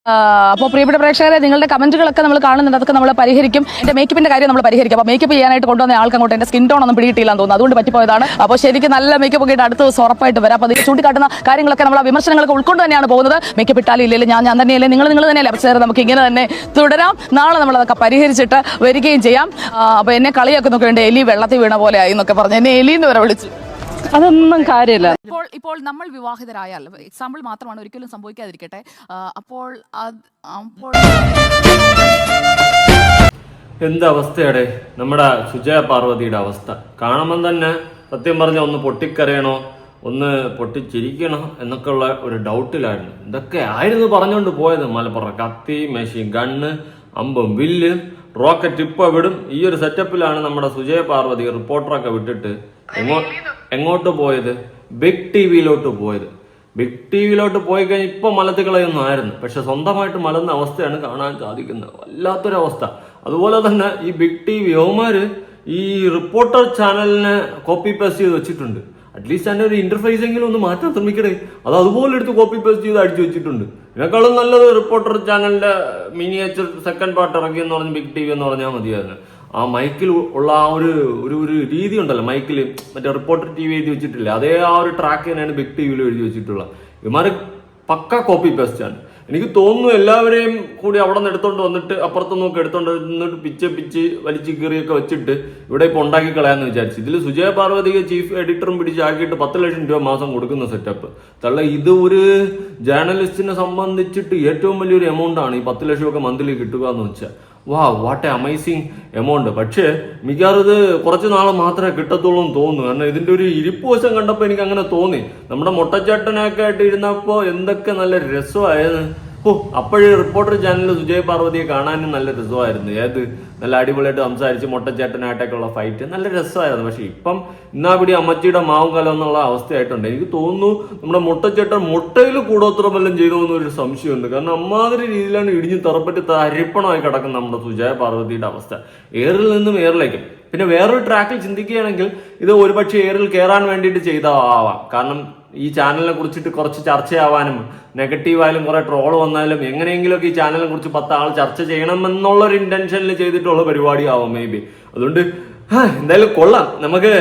അപ്പോൾ പ്രിയപ്പെട്ട പ്രേക്ഷകരെ, നിങ്ങളുടെ കമന്റുകളൊക്കെ നമ്മൾ കാണുന്നുണ്ട്, അതൊക്കെ നമ്മൾ പരിഹരിക്കും. എന്റെ മേക്കപ്പിന്റെ കാര്യം നമ്മൾ പരിഹരിക്കും. അപ്പോൾ മേക്കപ്പ് ചെയ്യാനായിട്ട് കൊണ്ടുവന്ന ആൾക്ക് അങ്ങോട്ട് എന്റെ സ്കിൻ ടോൺ ഒന്നും പിടിയിട്ടില്ലാന്ന് തോന്നുന്നു, അതുകൊണ്ട് പറ്റിപ്പോയതാണ്. അപ്പോൾ ശരിക്കും നല്ല മേക്കപ്പ് ഒക്കെ അടുത്ത ദിവസം ഉറപ്പായിട്ട് വരാം. അപ്പോൾ ഇത് ചൂണ്ടിക്കാട്ടുന്ന കാര്യങ്ങളൊക്കെ നമ്മൾ വിമർശനങ്ങളൊക്കെ ഉൾക്കൊണ്ട് തന്നെയാണ് പോകുന്നത്. മേക്കപ്പ് ഇട്ടാലും ഇല്ലെങ്കിൽ ഞാൻ തന്നെയല്ലേ, നിങ്ങൾ തന്നെയല്ലേ. അപ്പോൾ ചേർന്ന് നമുക്ക് ഇങ്ങനെ തന്നെ തുടരാം. നാളെ നമ്മൾ അതൊക്കെ പരിഹരിച്ചിട്ട് വരികയും ചെയ്യാം. അപ്പോൾ എന്നെ കളിയൊക്കെ നോക്കേണ്ട, എലി വെള്ളത്തിൽ വീണ പോലെ ആയി എന്നൊക്കെ പറഞ്ഞ് എന്നെ എലി എന്ന് വരെ വിളിച്ചു. അതൊന്നും കാര്യമില്ല. ഇപ്പോൾ നമ്മൾ വിവാഹിതരായാൽ, എക്സാമ്പിൾ മാത്രമാണ്, ഒരിക്കലും സംഭവിക്കാതിരിക്കട്ടെ. അപ്പോൾ എന്തവസ്ഥയുടെ നമ്മുടെ സുജയ പാർവതിയുടെ അവസ്ഥ കാണുമ്പം തന്നെ സത്യം പറഞ്ഞ ഒന്ന് പൊട്ടിക്കരയണോ ഒന്ന് പൊട്ടിച്ചിരിക്കണോ എന്നൊക്കെ ഉള്ള ഒരു ഡൗട്ടിലായിരുന്നു. ഇതൊക്കെ ആയിരുന്നു പറഞ്ഞുകൊണ്ട് പോയത്. മലപ്പുറം കത്തി, മെഷീൻ ഗണ്ണ്, അമ്പും വില്ല്, റോക്കറ്റ് ഇപ്പൊ വിടും. ഈ ഒരു സെറ്റപ്പിലാണ് നമ്മുടെ സുജയ പാർവതി റിപ്പോർട്ടറൊക്കെ വിട്ടിട്ട് എങ്ങോട്ട് പോയത്? ബിഗ് ടിവിയിലോട്ട് പോയത്. ബിഗ് ടിവിയിലോട്ട് പോയി കഴിഞ്ഞാൽ ഇപ്പൊ മലത്തുകളയൊന്നും ആയിരുന്നു, പക്ഷെ സ്വന്തമായിട്ട് മലന്ന അവസ്ഥയാണ് കാണാൻ സാധിക്കുന്നത്. വല്ലാത്തൊരവസ്ഥ. അതുപോലെ തന്നെ ഈ ബിഗ് ടിവി യോമാര് ഈ റിപ്പോർട്ടർ ചാനലിനെ കോപ്പി പേസ്റ്റ് ചെയ്ത് വെച്ചിട്ടുണ്ട്. അറ്റ്ലീസ്റ്റ് അതിന്റെ ഒരു ഇന്റർഫേസ് എങ്കിലും ഒന്ന് മാറ്റാൻ ശ്രമിക്കണേ. അത് അതുപോലെ എടുത്ത് കോപ്പി പേസ്റ്റ് ചെയ്ത് അടിച്ചു വെച്ചിട്ടുണ്ട്. ഇതിനേക്കാളും നല്ലത് റിപ്പോർട്ടർ ചാനലിന്റെ മിനിയേച്ചർ സെക്കൻഡ് പാർട്ട് ഇറക്കി എന്ന് പറഞ്ഞ് ബിഗ് ടിവി എന്ന് പറഞ്ഞാൽ മതിയായിരുന്നു. ആ മൈക്കിൽ ഉള്ള ആ ഒരു രീതി ഉണ്ടല്ലോ, മൈക്കിൽ മറ്റേ റിപ്പോർട്ടർ ടി വി എഴുതി വെച്ചിട്ടില്ല, അതേ ആ ഒരു ട്രാക്ക് തന്നെയാണ് ബിഗ് ടിവിയിൽ എഴുതി വെച്ചിട്ടുള്ളത്. ഇവന്മാര് പക്ക കോപ്പി പേസ്റ്റ് ആണ്. എനിക്ക് തോന്നുന്നു എല്ലാവരെയും കൂടി അവിടെ നിന്ന് എടുത്തോണ്ട് വന്നിട്ട് അപ്പുറത്തുനിന്നൊക്കെ എടുത്തോണ്ട് വന്നിട്ട് പിച്ച് വലിച്ചു കീറിയൊക്കെ വെച്ചിട്ട് ഇവിടെ ഇപ്പൊ ഉണ്ടാക്കി കളയാന്ന് വിചാരിച്ചു. ഇതിൽ സുജയ പാർവതിക്ക് ചീഫ് എഡിറ്ററും പിടിച്ചാക്കിയിട്ട് 10 ലക്ഷം രൂപ മാസം കൊടുക്കുന്ന സെറ്റപ്പ്. തള്ള ഇത് ഒരു ജേർണലിസ്റ്റിനെ സംബന്ധിച്ചിട്ട് ഏറ്റവും വലിയൊരു എമൗണ്ട് ആണ് ഈ 10 ലക്ഷമൊക്കെ മന്ത്ലി കിട്ടുക എന്ന് വെച്ചാൽ. What A amazing amount. പക്ഷേ മിക്കവാറും ഇത് കുറച്ച് നാൾ മാത്രമേ കിട്ടത്തുള്ളൂ എന്ന് തോന്നുന്നു. കാരണം ഇതിന്റെ ഒരു ഇരിപ്പ് വശം കണ്ടപ്പോൾ എനിക്ക് അങ്ങനെ തോന്നി. നമ്മുടെ മുട്ടച്ചേട്ടനൊക്കെ ആയിട്ട് ഇരുന്നപ്പോ എന്തൊക്കെ നല്ല രസമായിരുന്നു. അപ്പോഴേ റിപ്പോർട്ടർ ചാനലിൽ സുജയ പാർവതിയെ കാണാനും നല്ല രസമായിരുന്നു. നല്ല അടിപൊളിയായിട്ട് സംസാരിച്ച് മുട്ടച്ചേട്ടനായിട്ടൊക്കെയുള്ള ഫൈറ്റ് നല്ല രസമായിരുന്നു. പക്ഷെ ഇപ്പം ഇന്നാപിടി അമ്മച്ചിയുടെ മാവും കലം എന്നുള്ള അവസ്ഥയായിട്ടുണ്ട്. എനിക്ക് തോന്നുന്നു നമ്മുടെ മുട്ടച്ചേട്ടൻ മുട്ടയിൽ കൂടോത്രം വല്ലതും ചെയ്തോ എന്നൊരു സംശയമുണ്ട്. കാരണം അമ്മാതിരി രീതിയിലാണ് ഇടിഞ്ഞ് തറപ്പറ്റി തരിപ്പണമായി കിടക്കുന്ന നമ്മുടെ സുജയ പാർവതിയുടെ അവസ്ഥ. എയറിൽ നിന്നും എയറിലേക്ക്. പിന്നെ വേറൊരു ട്രാക്കിൽ ചിന്തിക്കുകയാണെങ്കിൽ ഇത് ഒരുപക്ഷെ എയറിൽ കയറാൻ വേണ്ടിയിട്ട് ചെയ്തതാവാം. കാരണം ഈ ചാനലിനെ കുറിച്ചിട്ട് കുറച്ച് ചർച്ചയാവാനും നെഗറ്റീവായാലും കുറെ ട്രോള് വന്നാലും എങ്ങനെയെങ്കിലുമൊക്കെ ഈ ചാനലിനെ കുറിച്ച് 10 ആൾ ചർച്ച ചെയ്യണമെന്നുള്ളൊരു ഇന്റൻഷനിൽ ചെയ്തിട്ടുള്ള പരിപാടിയാവും മേ ബി. അതുകൊണ്ട് എന്തായാലും കൊള്ളാം. നമുക്ക്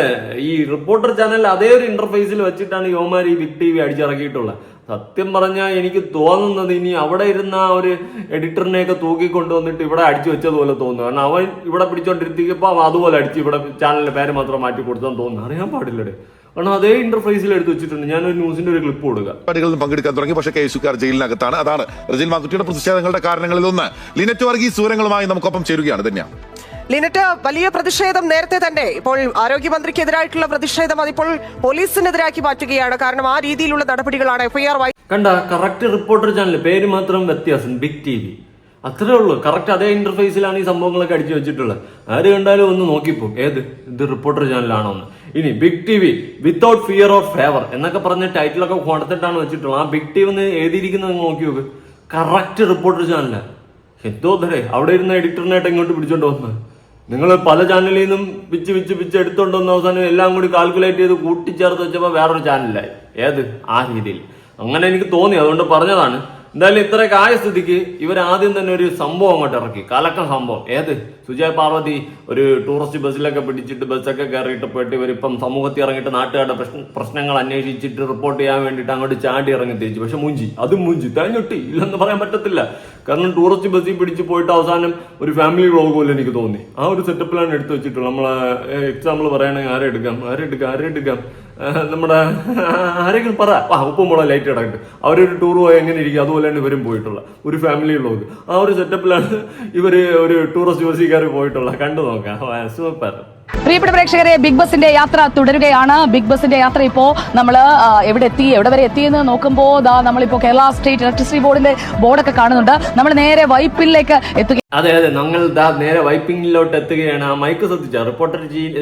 ഈ റിപ്പോർട്ടർ ചാനലിൽ അതേ ഒരു ഇന്റർഫേസിൽ വെച്ചിട്ടാണ് യോമാർ ഈ ബിഗ് ടി വി അടിച്ചിറക്കിയിട്ടുള്ളത്. സത്യം പറഞ്ഞാൽ എനിക്ക് തോന്നുന്നത് ഇനി അവിടെ ഇരുന്ന ആ ഒരു എഡിറ്ററിനെയൊക്കെ തൂക്കിക്കൊണ്ടുവന്നിട്ട് ഇവിടെ അടിച്ചു വെച്ചതുപോലെ തോന്നുന്നു. കാരണം അവൻ ഇവിടെ പിടിച്ചോണ്ടിരുത്തിയപ്പോൾ അതുപോലെ അടിച്ച് ഇവിടെ ചാനലിന്റെ പേര് മാത്രം മാറ്റി കൊടുത്തെന്ന് തോന്നുന്നു. അറിയാൻ പാടില്ലടേ. കാരണം അതേ ഇന്റർഫേസിൽ എടുത്ത് വെച്ചിട്ടുണ്ട്. ഞാനൊരു ന്യൂസിന്റെ ഒരു ക്ലിപ്പ് കൊടുക്കുക. പരിപാടികളിൽ പങ്കെടുക്കാൻ തുടങ്ങി. പക്ഷേ കേസുകാർ ജയിലിനകത്താണ്. അതാണ് റജിൽ മാക്കുറ്റിയുടെ പ്രതിഷേധങ്ങളുടെ കാരണങ്ങളിൽ ഒന്ന്. ലിനറ്റ് വർഗീസ് സൂരങ്ങളുമായി നമുക്കൊപ്പം ചേരുകയാണ്. തന്നെയാണ് ലിനറ്റ്, വലിയ പ്രതിഷേധം നേരത്തെ തന്നെ ഇപ്പോൾ ആരോഗ്യമന്ത്രിക്കെതിരായിട്ടുള്ള പ്രതിഷേധം അതിപ്പോൾ പോലീസിനെതിരാക്കി മാറ്റുകയാണ്. കാരണം ആ രീതിയിലുള്ള നടപടികളാണ് എഫ്ഐആർ കണ്ട. കറക്റ്റ് റിപ്പോർട്ടർ ചാനൽ പേര് മാത്രം വ്യത്യാസം, ബിഗ് ടി വി അത്രേ ഉള്ളൂ. കറക്റ്റ് അതേ ഇന്റർഫേസിലാണ് ഈ സംഭവങ്ങളൊക്കെ അടിച്ചു വെച്ചിട്ടുള്ളത്. ആര് കണ്ടാലും ഒന്ന് നോക്കിപ്പോ ഇത് റിപ്പോർട്ടർ ചാനലാണോ എന്ന്. ഇനി big T V without fear or favour എന്നൊക്കെ പറഞ്ഞ ടൈറ്റിലൊക്കെ കൊടുത്തിട്ടാണ് വെച്ചിട്ടുള്ളത്. ആ ബിഗ് ടി വി എഴുതിയിരിക്കുന്നത് നോക്കി നോക്ക്. കറക്റ്റ് റിപ്പോർട്ടർ ചാനലാണ്. എന്തോ ധരേ അവിടെ ഇരുന്ന എഡിറ്ററിനായിട്ട് ഇങ്ങോട്ട് പിടിച്ചോണ്ട് വന്നത്. നിങ്ങൾ പല ചാനലിൽ നിന്നും പിച്ച് എടുത്തോണ്ട് വന്ന അവസാനം എല്ലാം കൂടി കാൽക്കുലേറ്റ് ചെയ്ത് കൂട്ടിച്ചേർത്ത് വെച്ചപ്പോൾ വേറൊരു ചാനലായി. ആ രീതിയിൽ അങ്ങനെ എനിക്ക് തോന്നി, അതുകൊണ്ട് പറഞ്ഞതാണ്. എന്തായാലും ഇത്രയൊക്കെ ആയ സ്ഥിതിക്ക് ഇവരാദ്യം തന്നെ ഒരു സംഭവം അങ്ങോട്ട് ഇറക്കി, കലക്കം സംഭവം. സുജയ പാർവതി ഒരു ടൂറിസ്റ്റ് ബസ്സിലൊക്കെ പിടിച്ചിട്ട് ബസ്സൊക്കെ കയറിയിട്ട് പോയിട്ട് ഇവരിപ്പം സമൂഹത്തിൽ ഇറങ്ങിയിട്ട് നാട്ടുകാരുടെ പ്രശ്നങ്ങൾ അന്വേഷിച്ചിട്ട് റിപ്പോർട്ട് ചെയ്യാൻ വേണ്ടിയിട്ട് അങ്ങോട്ട് ചാടി ഇറങ്ങി തിരിച്ചു. പക്ഷെ മൂഞ്ചി തേഞ്ഞൊട്ടി ഇല്ലെന്ന് പറയാൻ പറ്റത്തില്ല. കാരണം ടൂറിസ്റ്റ് ബസ്സിൽ പിടിച്ച് പോയിട്ട് അവസാനം ഒരു ഫാമിലി വ്ളോഗ് പോലെ എനിക്ക് തോന്നി. ആ ഒരു സെറ്റപ്പിലാണ് എടുത്തു വെച്ചിട്ടുള്ളത്. നമ്മളെ എക്സാമ്പിൾ പറയുകയാണെങ്കിൽ ആരെടുക്കാം നമ്മുടെ ആരെങ്കിലും പറ ഉപ്പുമുള ലൈറ്റ് കിടക്കട്ടെ. അവരൊരു ടൂർ പോയി എങ്ങനെ ഇരിക്കും അതുപോലെയാണ് ഇവരും പോയിട്ടുള്ള ഒരു ഫാമിലി വ്ളോഗ്. ആ ഒരു സെറ്റപ്പിലാണ് ഇവര് ഒരു ടൂറിസ്റ്റ് ബസ്സിക്കാർ പോയിട്ടുള്ള. കണ്ടു നോക്കാം. സൂപ്പർ. പ്രിയപ്പെട്ട പ്രേക്ഷകരെ, ബിഗ് ബസിന്റെ യാത്ര തുടരുകയാണ്. ബിഗ് ബസിന്റെ യാത്ര ഇപ്പോ നമ്മൾ എവിടെ വരെ എത്തിയെന്ന് നോക്കുമ്പോൾ നമ്മളിപ്പോ കേരള സ്റ്റേറ്റ് ഇലക്ട്രിസിറ്റി ബോർഡിന്റെ ബോർഡൊക്കെ കാണുന്നുണ്ട്. നമ്മൾ നേരെ വൈപ്പിലേക്ക് എത്തുക. അതെ, ഞങ്ങൾ നേരെ വൈപ്പിങ്ങിലോട്ട് എത്തുകയാണ്. ആ മൈക്ക് ശ്രദ്ധിച്ച റിപ്പോർട്ടർ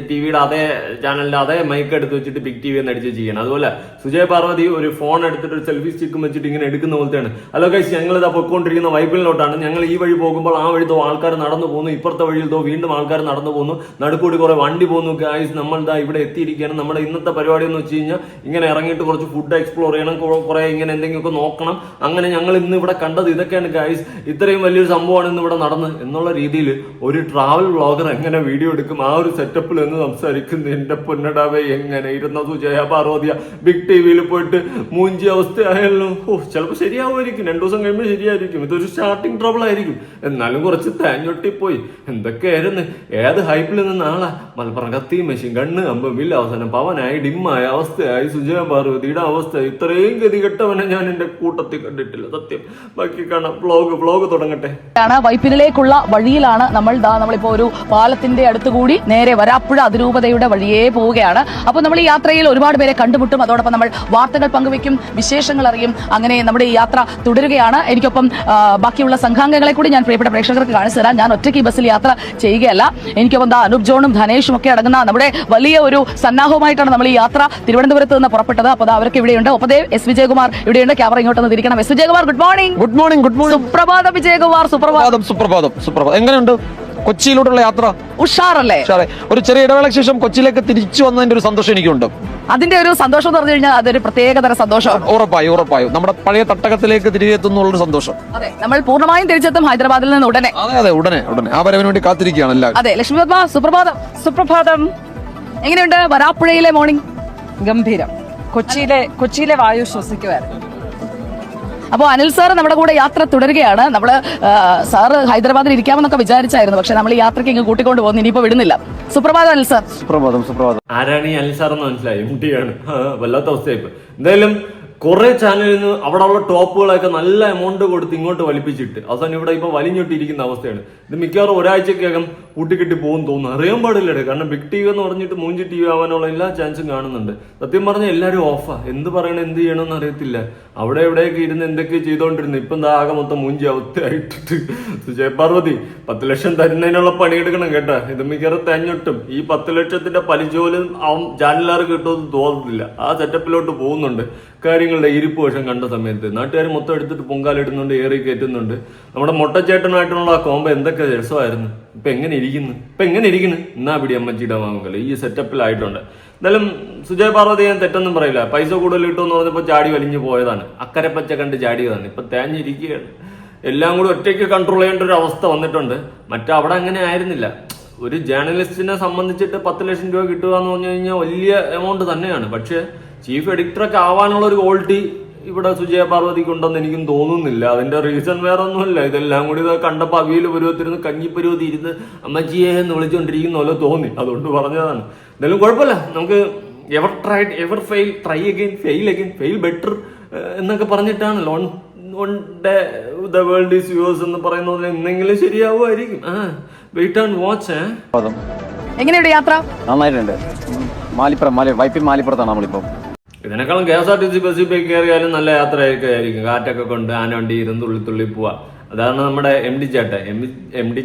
ടിവിയുടെ അതേ ചാനലിന്റെ അതേ മൈക്ക് എടുത്ത് വെച്ചിട്ട് ബിഗ് ടി വി എന്ന് അടിച്ച് ചെയ്യണം. അതുപോലെ സുജയ പാർവതി ഒരു ഫോൺ എടുത്തിട്ട് ഒരു സെൽഫി സ്റ്റിക്കും വെച്ചിട്ട് ഇങ്ങനെ എടുക്കുന്ന പോലത്തെയാണ്. ഹലോ ഗൈസ്, ഞങ്ങൾ ഇതാ പൊയ്ക്കൊണ്ടിരിക്കുന്ന വൈപ്പിങ്ങിലോട്ടാണ്. ഞങ്ങൾ ഈ വഴി പോകുമ്പോൾ ആ വഴി ആൾക്കാർ നടന്നു പോകുന്നു, ഇപ്പുറത്തെ വഴിയിൽ വീണ്ടും ആൾക്കാർ നടന്നു പോകുന്നു, നടുക്കൂടി കുറെ വണ്ടി പോകുന്നു ഗായ്സ്, നമ്മൾ ദാ ഇവിടെ എത്തിയിരിക്കുകയാണ്. നമ്മുടെ ഇന്നത്തെ പരിപാടി എന്ന് വെച്ച് കഴിഞ്ഞാൽ ഇങ്ങനെ ഇറങ്ങിയിട്ട് കുറച്ച് ഫുഡ് എക്സ്പ്ലോർ ചെയ്യണം, കുറെ ഇങ്ങനെ എന്തെങ്കിലുമൊക്കെ നോക്കണം. അങ്ങനെ ഞങ്ങൾ ഇന്ന് ഇവിടെ കണ്ടത് ഇതൊക്കെയാണ് ഗായ്സ്, ഇത്രയും വലിയൊരു സംഭവമാണ് ഇന്ന് ഇവിടെ നടന്ന് എന്നുള്ള രീതിയിൽ ഒരു ട്രാവൽ വ്ളോഗർ എങ്ങനെ വീഡിയോ എടുക്കും ആ ഒരു സെറ്റപ്പിൽ നിന്ന് സംസാരിക്കുന്നു. എന്റെ പൊന്നടാവേ, എങ്ങനെ ഇരുന്ന സുജയ പാർവതിയ ബിഗ് ടിവിയിൽ പോയിട്ട് മൂഞ്ചി അവസ്ഥയായാലും ചിലപ്പോൾ ശരിയാവുമായിരിക്കും, 2 ദിവസം കഴിയുമ്പോൾ ശരിയായിരിക്കും. ഇതൊരു സ്റ്റാർട്ടിങ് ട്രബിൾ ആയിരിക്കും, എന്നാലും കുറച്ച് തേഞ്ഞൊട്ടിപ്പോയി. എന്തൊക്കെയായിരുന്നു, ഏത് ഹൈപ്പിൽ നിന്ന് ആളാ മലപ്പുറം കത്തി മെഷീൻ കണ്ണ് അമ്പമില്ല, അവസാനം പവനായി ഡിമ്മായ അവസ്ഥയായി സുജയ പാർവതിയുടെ അവസ്ഥ. ഇത്രയും ഗതികെട്ടവനെ ഞാൻ എന്റെ കൂട്ടത്തിൽ കണ്ടിട്ടില്ല സത്യം. ബാക്കി കാണാം, വ്ളോഗ് തുടങ്ങട്ടെ. വൈപ്പിനിലേക്കുള്ള വഴിയിലാണ് നമ്മളിപ്പോ ഒരു പാലത്തിന്റെ അടുത്തുകൂടി നേരെ വരാപ്പുഴ അതിരൂപതയുടെ വഴിയേ പോവുകയാണ്. അപ്പോൾ നമ്മൾ ഈ യാത്രയിൽ ഒരുപാട് പേരെ കണ്ടുമുട്ടും, അതോടൊപ്പം നമ്മൾ വാർത്തകൾ പങ്കുവെക്കും, വിശേഷങ്ങൾ അറിയും. അങ്ങനെ നമ്മുടെ ഈ യാത്ര തുടരുകയാണ്. എനിക്കൊപ്പം ബാക്കിയുള്ള സംഘാംഗങ്ങളെ കൂടി ഞാൻ പ്രിയപ്പെട്ട പ്രേക്ഷകർക്ക് കാണിച്ചു തരാം. ഞാൻ ഒറ്റയ്ക്ക് ഈ ബസ്സിൽ യാത്ര ചെയ്യുകയല്ല. എനിക്കൊപ്പം അനൂപ് ജോണും ധനേഷും ഒക്കെ അടങ്ങുന്ന നമ്മുടെ വലിയ ഒരു സന്നാഹവുമായിട്ടാണ് നമ്മൾ ഈ യാത്ര തിരുവനന്തപുരത്ത് നിന്ന് പുറപ്പെട്ടത്. അപ്പോൾ അവർക്ക് ഇവിടെയുണ്ട്. ഒപ്പം എസ് വിജയകുമാർ ഇവിടെയുണ്ട്. ക്യാമറ ഇങ്ങോട്ടൊന്ന് തിരിക്കണം. S Vijayakumar, good morning. Good morning. Good morning. സുപ്രഭാതം വിജയകുമാർ. സുപ്രഭാതം. എങ്ങനെയുണ്ട് കൊച്ചിയിലോട്ടുള്ള യാത്ര? ഉഷാറല്ലേ? ഒരു ചെറിയ ഇടവേളയ്ക്ക് ശേഷം കൊച്ചിയിലേക്ക് തിരിച്ചു വന്നതിന്റെ ഒരു സന്തോഷം എനിക്കുണ്ട്. അതിന്റെ ഒരു സന്തോഷം എന്ന് പറഞ്ഞു കഴിഞ്ഞാൽ അതൊരു പ്രത്യേകതര സന്തോഷമാണ്. ഉറപ്പായും നമ്മുടെ പഴയ തട്ടകത്തിലേക്ക് തിരികെ എത്തുന്നുള്ള സന്തോഷം. അതെ, നമ്മൾ പൂർണ്ണമായും തിരിച്ചെത്തും ഹൈദരാബാദിൽ നിന്ന് ഉടനെ. അതെ, ഉടനെ ആ വരവിന് വേണ്ടി കാത്തിരിക്കുകയാണ് എല്ലാവരും. അതെ, ലക്ഷ്മി പത്മ, സുപ്രഭാതം. എങ്ങനെയുണ്ട് വരാപ്പുഴയിലെ മോർണിംഗ്? ഗംഭീരം. കൊച്ചിയിലെ വായു ശ്വസിക്കുമായിരുന്നു. അപ്പോൾ അനിൽ സാർ നമ്മുടെ കൂടെ യാത്ര തുടരുകയാണ്. നമ്മള് സാറ് ഹൈദരാബാദിൽ ഇരിക്കാമെന്നൊക്കെ വിചാരിച്ചായിരുന്നു, പക്ഷെ നമ്മൾ ഈ യാത്രയ്ക്ക് ഇങ്ങ് കൂട്ടിക്കൊണ്ട് പോകുന്നു, ഇനിയിപ്പോ വിടുന്നില്ല. സുപ്രഭാതം അനിൽ സാർ. സുപ്രഭാതം. ആരാണ് ഈ അനിൽ സാർ എന്ന് മനസ്സിലായി? MD ആണ്. വല്ലാത്ത അവസ്ഥയായിപ്പോ. എന്തായാലും കുറെ ചാനലിൽ നിന്ന് അവിടെ ഉള്ള ടോപ്പുകളൊക്കെ നല്ല എമൗണ്ട് കൊടുത്ത് ഇങ്ങോട്ട് വലിപ്പിച്ചിട്ട് അവസാനം ഇവിടെ ഇപ്പൊ വലിഞ്ഞൊട്ടിരിക്കുന്ന അവസ്ഥയാണ്. ഇത് മിക്കവാറും ഒരാഴ്ചക്കകം കൂട്ടിക്കെട്ടി പോകും തോന്നുന്നു. അറിയാൻ പാടില്ലേ, കാരണം ബിഗ് ടി വി എന്ന് പറഞ്ഞിട്ട് മൂഞ്ചി ടി വി ആവാനുള്ള എല്ലാ ചാൻസും കാണുന്നുണ്ട്. സത്യം പറഞ്ഞാൽ എല്ലാവരും ഓഫാ, എന്ത് പറയണം എന്ത് ചെയ്യണമെന്ന് അറിയത്തില്ല. അവിടെ എവിടെയൊക്കെ ഇരുന്ന് എന്തൊക്കെ ചെയ്തോണ്ടിരുന്നു, ഇപ്പം ആകെ മൊത്തം മൂഞ്ചി അവസ്ഥയായിട്ടിട്ട്. സുജയ പാർവതി 10 ലക്ഷം തരുന്നതിനുള്ള പണിയെടുക്കണം കേട്ടാ. ഇത് മിക്കവാറും തേഞ്ഞൊട്ടും ഈ 10 ലക്ഷത്തിന്റെ പലിശോലും അവൻ ചാനലുകാർ കിട്ടുമെന്ന് തോന്നുന്നില്ല. ആ സെറ്റപ്പിലോട്ട് പോകുന്നുണ്ട്. കാര്യങ്ങളുടെ ഇരിപ്പ് വശം കണ്ട സമയത്ത് നാട്ടുകാർ മൊത്തം എടുത്തിട്ട് പൊങ്കാലിടുന്നുണ്ട്, ഏറി കയറ്റുന്നുണ്ട്. നമ്മുടെ മൊട്ടച്ചേട്ടനായിട്ടുള്ള ആ കോമ്പ എന്തൊക്കെ രസമായിരുന്നു. ഇപ്പൊ എങ്ങനെ ഇരിക്കുന്നു എന്നാ പിടി അമ്മച്ചിയുടെ മാമങ്കല് ഈ സെറ്റപ്പിലായിട്ടുണ്ട്. എന്തായാലും സുജയ പാർവതി ഞാൻ തെറ്റൊന്നും പറയില്ല. പൈസ കൂടുതൽ കിട്ടുമെന്ന് പറഞ്ഞപ്പോൾ ചാടി വലിഞ്ഞു പോയതാണ്, അക്കരെ പച്ച കണ്ട് ചാടിയതാണ്. ഇപ്പൊ തേഞ്ഞിരിക്കുകയാണ്. എല്ലാം കൂടി ഒറ്റയ്ക്ക് കൺട്രോൾ ചെയ്യേണ്ട ഒരു അവസ്ഥ വന്നിട്ടുണ്ട്. അവിടെ അങ്ങനെ ആയിരുന്നില്ല. ഒരു ജേർണലിസ്റ്റിനെ സംബന്ധിച്ചിട്ട് 10 ലക്ഷം രൂപ കിട്ടുക എന്ന് പറഞ്ഞു കഴിഞ്ഞാൽ വലിയ എമൗണ്ട് തന്നെയാണ്. പക്ഷെ ചീഫ് എഡിറ്ററൊക്കെ ആവാനുള്ള ഒരു ക്വാളിറ്റി ഇവിടെ സുജയ പാർവതിക്ക് ഉണ്ടെന്ന് എനിക്കും തോന്നുന്നില്ല. അതിന്റെ റീസൺ വേറെ ഒന്നുമില്ല. ഇതെല്ലാം കൂടി കണ്ടപ്പോൾ അവിയൽ പരുവത്തിരുന്ന് കഞ്ഞിപ്പരുവത്തി ഇരുന്ന് അമ്മച്ചിയെ എന്ന് വിളിച്ചുകൊണ്ടിരിക്കുന്ന പോലെ തോന്നി, അതുകൊണ്ട് പറഞ്ഞതാണ്. എന്തായാലും കുഴപ്പമില്ല, നമുക്ക് ever fail, try again, fail better എന്നൊക്കെ പറഞ്ഞിട്ടാണ് ദ വേൾഡ് ഈസ് യുവേഴ്സ് എന്ന് പറയുന്നത്. എന്തെങ്കിലും ശരിയാവുമായിരിക്കും. Wait and watch. എങ്ങനെയുണ്ട് യാത്ര? നന്നായിട്ടുണ്ട്. വൈപ്പിൻ മാലിപ്പുറത്താണ് നമ്മളിപ്പോ. ഇതിനേക്കാളും KSRTC ബസ്സിൽ പോയി കയറിയാലും നല്ല യാത്രയൊക്കെ ആയിരിക്കും. കാറ്റൊക്കെ കൊണ്ട് ആനവണ്ടി ഇരുന്ന് തുള്ളി പോവാ. അതാണ് നമ്മുടെ MD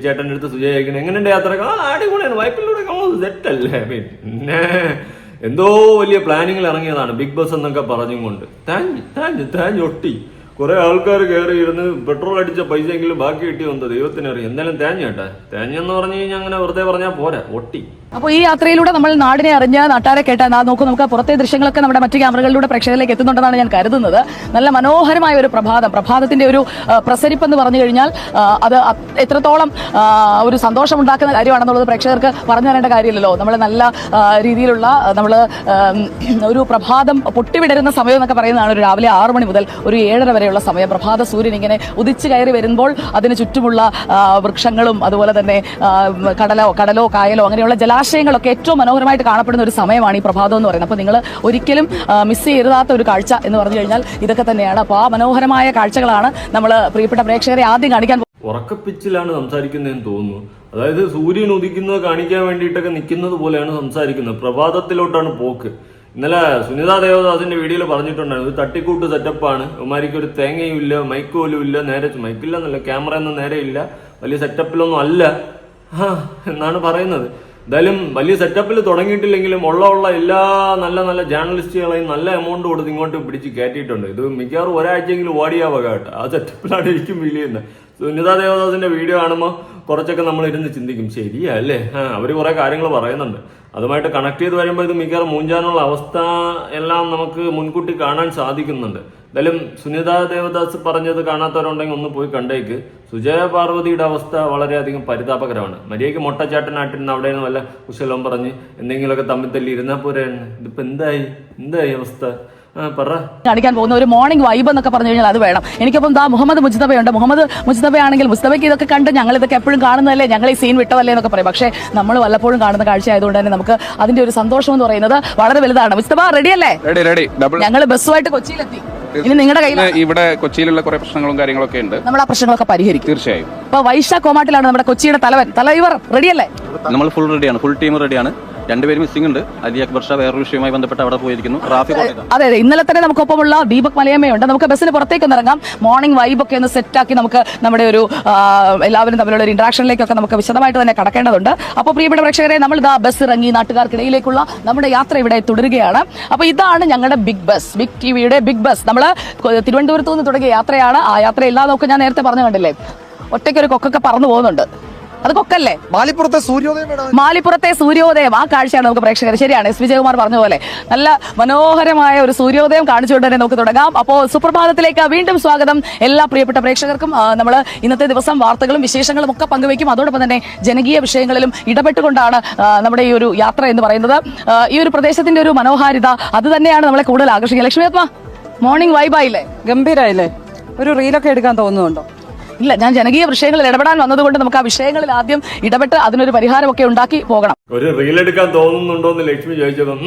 ചേട്ടൻ്റെ അടുത്ത് സുജയ ചോദിക്കുന്നത് എങ്ങനെയുണ്ട് യാത്രയൊക്കെ? അടിപൊളിയാണ്, വൈപ്പിലൂടെ സെറ്റല്ലേ. പിന്നെ എന്തോ വലിയ പ്ലാനിങ്ങിൽ ഇറങ്ങിയതാണ് ബിഗ് ബസ് എന്നൊക്കെ പറഞ്ഞും കൊണ്ട്. തേഞ്ഞൊട്ടി കുറെ ആൾക്കാർ കയറി ഇരുന്ന് പെട്രോൾ അടിച്ച പൈസ എങ്കിലും ബാക്കി കിട്ടി വന്നത് ദൈവത്തിനറിയാം. എന്തായാലും തേഞ്ഞെന്ന് പറഞ്ഞു കഴിഞ്ഞാൽ അങ്ങനെ വെറുതെ പറഞ്ഞാൽ പോരാ, ഒട്ടി. അപ്പോൾ ഈ യാത്രയിലൂടെ നമ്മൾ നാടിനെ അറിഞ്ഞ നാട്ടാരെ കേട്ട നോക്കൂ, നമുക്ക് പുറത്തെ ദൃശ്യങ്ങളൊക്കെ നമ്മുടെ മറ്റു ക്യാമറകളിലൂടെ പ്രേക്ഷകരിലേക്ക് എത്തുന്നുണ്ടെന്നാണ് ഞാൻ കരുതുന്നത്. നല്ല മനോഹരമായ ഒരു പ്രഭാതത്തിന്റെ ഒരു പ്രസരിപ്പെന്ന് പറഞ്ഞു കഴിഞ്ഞാൽ അത് എത്രത്തോളം ഒരു സന്തോഷം ഉണ്ടാക്കുന്ന കാര്യമാണെന്നുള്ളത് പ്രേക്ഷകർക്ക് പറഞ്ഞു തരേണ്ട കാര്യമില്ലല്ലോ. നമ്മൾ നല്ല രീതിയിലുള്ള ഒരു പ്രഭാതം പൊട്ടിവിടരുന്ന സമയം എന്നൊക്കെ പറയുന്നതാണ് ഒരു രാവിലെ 6 മണി മുതൽ ഒരു 7:30 വരെയുള്ള സമയം. പ്രഭാത സൂര്യൻ ഇങ്ങനെ ഉദിച്ചു കയറി വരുമ്പോൾ അതിന് ചുറ്റുമുള്ള വൃക്ഷങ്ങളും അതുപോലെ തന്നെ കടലോ കായലോ അങ്ങനെയുള്ള ജലാശയങ്ങളൊക്കെ ഏറ്റവും മനോഹരമായിട്ട് കാണപ്പെടുന്ന ഒരു സമയമാണ് ഈ പ്രഭാതം എന്ന് പറയുന്നത്. അപ്പോൾ നിങ്ങൾ ഒരിക്കലും മിസ് ചെയ്താത്ത ഒരു കാഴ്ച എന്ന് പറഞ്ഞു കഴിഞ്ഞാൽ ഇതൊക്കെ തന്നെയാണ്. അപ്പോൾ ആ മനോഹരമായ കാഴ്ചകളാണ് നമ്മൾ പ്രിയപ്പെട്ട പ്രേക്ഷകരെ ആദ്യം കാണിക്കാൻ. ഉറക്കപ്പിച്ചിലാണ് സംസാരിക്കുന്നതെന്ന് തോന്നുന്നു. അതായത് സൂര്യൻ ഉദിക്കുന്നത് കാണിക്കാൻ വേണ്ടിയിട്ടൊക്കെ നിൽക്കുന്നത് പോലെയാണ് സംസാരിക്കുന്നത്. പ്രഭാതത്തിലോട്ടാണ് പോക്ക്. ഇന്നലെ സുനിത ദേവദാസിന്റെ വീഡിയോയിൽ പറഞ്ഞിട്ടുണ്ടായിരുന്നു, ഇത് തട്ടിക്കൂട്ട് സെറ്റപ്പാണ്. ഉമാരിക്ക് ഒരു തേങ്ങയും ഇല്ല, മൈക്ക് പോലും ഇല്ല, നേരെ മൈക്കില്ല എന്നല്ല, ക്യാമറ ഒന്നും നേരെ ഇല്ല, വലിയ സെറ്റപ്പിലൊന്നും അല്ല എന്നാണ് പറയുന്നത്. എന്തായാലും വലിയ സെറ്റപ്പിൽ തുടങ്ങിയിട്ടില്ലെങ്കിലും ഉള്ള എല്ലാ നല്ല ജേർണലിസ്റ്റുകളെയും നല്ല എമൗണ്ട് കൊടുത്ത് ഇങ്ങോട്ട് പിടിച്ച് കയറ്റിയിട്ടുണ്ട്. ഇത് മിക്കവാറും ഒരാഴ്ചയെങ്കിലും ഓടിയാ വക കേട്ടോ. ആ സെറ്റപ്പിലാണ് എനിക്കും ഫീൽ ചെയ്യുന്നത്. സുനിത ദേവദാസിന്റെ വീഡിയോ കാണുമ്പോൾ കുറച്ചൊക്കെ നമ്മൾ ഇരുന്ന് ചിന്തിക്കും, ശരിയാ അല്ലേ, അവർ കുറെ കാര്യങ്ങൾ പറയുന്നുണ്ട്. അതുമായിട്ട് കണക്ട് ചെയ്ത് വരുമ്പോൾ ഇത് മിക്കവാറും മൂഞ്ചാനുള്ള അവസ്ഥ എല്ലാം നമുക്ക് മുൻകൂട്ടി കാണാൻ സാധിക്കുന്നുണ്ട്. എന്തായാലും സുനിത ദേവദാസ് പറഞ്ഞത് കാണാത്തവരുണ്ടെങ്കിൽ ഒന്ന് പോയി കണ്ടേക്ക്. സുജയ പാർവതിയുടെ അവസ്ഥ വളരെയധികം പരിതാപകരമാണ്. മര്യാദയ്ക്ക് മൊട്ടച്ചാട്ടനാട്ടിരുന്ന് അവിടെ നിന്ന് വല്ല കുശലം പറഞ്ഞ് എന്തെങ്കിലുമൊക്കെ തമ്മിൽ തല്ലി ഇരുന്നാൽ പോരായിരുന്നു. ഇതിപ്പോ എന്തായി അവസ്ഥ? കാണിക്കാൻ പോകുന്ന ഒരു മോർണിംഗ് വൈബ് എന്നൊക്കെ പറഞ്ഞു കഴിഞ്ഞാൽ അത് വേണം. എനിക്കപ്പം മുഹമ്മദ് മുജ്തബയുണ്ട്. മുഹമ്മദ് മുജ്തബയാണെങ്കിൽ മുസ്തബയ്ക്ക് ഇതൊക്കെ കണ്ട് ഞങ്ങൾ ഇതൊക്കെ എപ്പോഴും കാണുന്നതല്ലേ, ഞങ്ങൾ ഈ സീൻ വിട്ടതല്ലേ എന്നൊക്കെ പറയും. പക്ഷേ നമ്മൾ വല്ലപ്പോഴും കാണുന്ന കാഴ്ച ആയതുകൊണ്ട് തന്നെ നമുക്ക് അതിന്റെ ഒരു സന്തോഷം എന്ന് പറയുന്നത് വളരെ വലുതാണ്. മുസ്തബ റെഡി അല്ലേ? ഞങ്ങൾ ബസ്സുമായിട്ട് കൊച്ചിയിലെത്തി. ഇനി നിങ്ങളുടെ കയ്യിൽ ഇവിടെ കൊച്ചിയിലുള്ള കുറെ പ്രശ്നങ്ങളും കാര്യങ്ങളൊക്കെ ഉണ്ട്. നമ്മൾ ആ പ്രശ്നങ്ങളൊക്കെ പരിഹരിക്കും തീർച്ചയായും. ഇപ്പൊ വൈശാഖ് കോമാട്ടിലാണ് നമ്മുടെ കൊച്ചിയുടെ തലവർ റെഡിയല്ലേ? നമ്മൾ ഫുൾ റെഡിയാണ്, ഫുൾ ടീം റെഡിയാണ്. രണ്ടുപേരും മിസ്സിംഗ് ഉണ്ട്. അലി അക്ബർ ഷാ വേറൊരു വിഷയവുമായി ബന്ധപ്പെട്ട് അവിടെ പോയിരിക്കുന്നു. അതെ, ഇന്നലെ തന്നെ നമുക്കൊപ്പമുള്ള ദീപക് മലയമ്മയുണ്ട്. നമുക്ക് ബസ്സിന് പുറത്തേക്ക് ഒന്ന് ഇറങ്ങാം. മോർണിംഗ് വൈബൊക്കെ ഒന്ന് സെറ്റാക്കി നമുക്ക് നമ്മുടെ ഒരു എല്ലാവരും തമ്മിലുള്ള ഒരു ഇന്ററാക്ഷനിലേക്കൊക്കെ നമുക്ക് വിശദമായിട്ട് തന്നെ കടക്കേണ്ടതുണ്ട്. അപ്പോൾ പ്രിയപ്പെട്ട പ്രേക്ഷകരെ, നമ്മൾ ഇതാ ബസ് ഇറങ്ങി നാട്ടുകാർക്കിടയിലേക്കുള്ള നമ്മുടെ യാത്ര ഇവിടെ തുടരുകയാണ്. അപ്പോൾ ഇതാണ് ഞങ്ങളുടെ ബിഗ് ബസ്, ബിഗ് ടിവിയുടെ ബിഗ് ബസ്. നമ്മൾ തിരുവനന്തപുരത്ത് നിന്ന് തുടങ്ങിയ യാത്രയാണ്. ആ യാത്ര ഇല്ലാതൊക്കെ ഞാൻ നേരത്തെ പറഞ്ഞു കണ്ടില്ലേ, ഒറ്റയ്ക്കൊരു കൊക്കൊക്കെ പറന്നു പോകുന്നുണ്ട്. അത് കൊക്കല്ലേ? മാലിപ്പുറത്തെ സൂര്യോദയം, ആ കാഴ്ചയാണ് നമുക്ക് പ്രേക്ഷകർ. ശരിയാണ്, എസ് വിജയകുമാർ പറഞ്ഞ പോലെ നല്ല മനോഹരമായ ഒരു സൂര്യോദയം കാണിച്ചുകൊണ്ട് തന്നെ നമുക്ക് തുടങ്ങാം. അപ്പോൾ സുപ്രഭാതത്തിലേക്ക് വീണ്ടും സ്വാഗതം എല്ലാ പ്രിയപ്പെട്ട പ്രേക്ഷകർക്കും. നമ്മൾ ഇന്നത്തെ ദിവസം വാർത്തകളും വിശേഷങ്ങളും ഒക്കെ പങ്കുവയ്ക്കും. അതോടൊപ്പം തന്നെ ജനകീയ വിഷയങ്ങളിലും ഇടപെട്ടുകൊണ്ടാണ് നമ്മുടെ ഈ ഒരു യാത്ര എന്ന് പറയുന്നത്. ഈ ഒരു പ്രദേശത്തിന്റെ ഒരു മനോഹാരിത അത് തന്നെയാണ് നമ്മളെ കൂടുതൽ ആകർഷിക്കുക. ലക്ഷ്മി ആത്മ, മോർണിംഗ് വൈബായില്ലേ? ഗംഭീരായില്ലേ? ഒരു റീലൊക്കെ എടുക്കാൻ തോന്നുന്നുണ്ടോ? ഇല്ല, ഞാൻ ജനകീയ വിഷയങ്ങളിൽ ഇടപെടാൻ വന്നതുകൊണ്ട് നമുക്ക് ആ വിഷയങ്ങളിൽ ആദ്യം ഇടപെട്ട് അതിനൊരു പരിഹാരമൊക്കെ ഉണ്ടാക്കി പോകണം. ഒരു റീൽ എടുക്കാൻ തോന്നുന്നുണ്ടോ എന്ന് ലക്ഷ്മി ചോദിച്ചപ്പോൾ